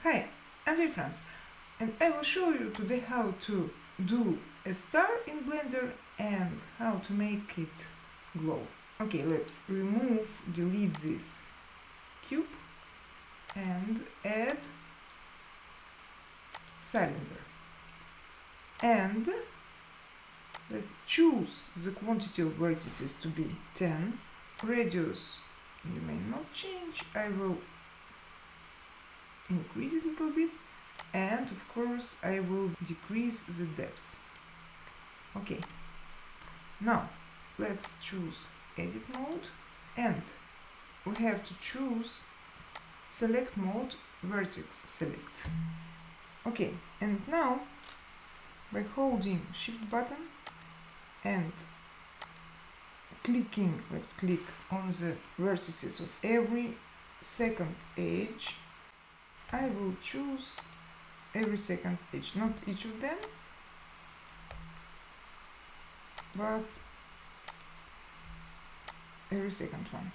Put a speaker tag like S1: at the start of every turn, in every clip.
S1: Hi, I'm Dari Frants, and I will show you today how to do a star in Blender and how to make it glow. Okay, let's delete this cube and add cylinder. And let's choose the quantity of vertices to be 10. Radius you may not change. I will increase it a little bit, and of course I will decrease the depth. Okay, now let's choose edit mode, and we have to choose select mode, vertex select. Okay, and now by holding shift button and left click on the vertices of every second edge, I will choose every second edge, not each of them, but every second one.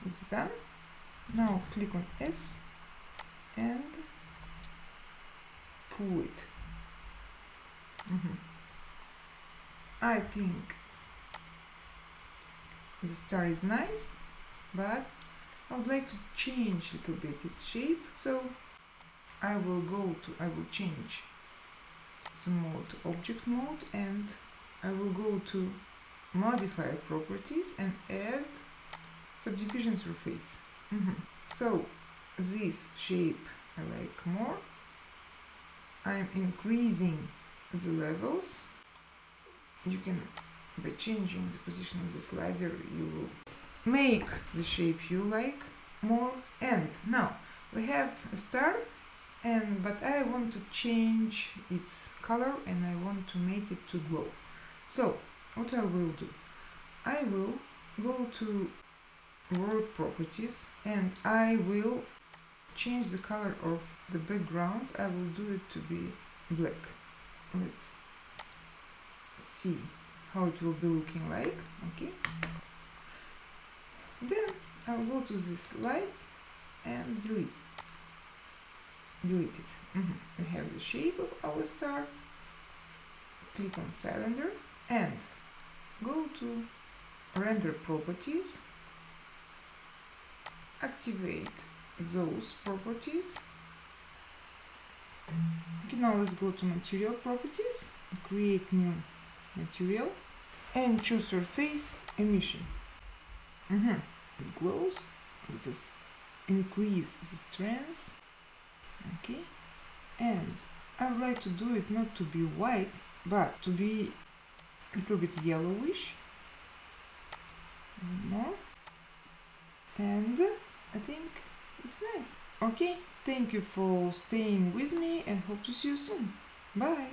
S1: It's done. Now click on S and pull it. I think the star is nice, but I would like to change a little bit its shape, so I will change the mode to object mode, and I will go to modifier properties and add subdivision surface. So this shape I like more. I'm increasing the levels. You can, by changing the position of the slider, you will make the shape you like more. And now we have a star, but I want to change its color and I want to make it to glow. So what I will do, I will go to world properties and I will change the color of the background. I will do it to be black. Let's see how it will be looking like. Okay, then I'll go to this light and delete it. We have the shape of our star. Click on cylinder and go to render properties, activate those properties. Okay, now let's go to material properties, create new material and choose surface emission. It glows. Let us increase the strength. Okay, and I would like to do it not to be white but to be a little bit yellowish. More, and I think it's nice. Okay, thank you for staying with me and hope to see you soon. Bye.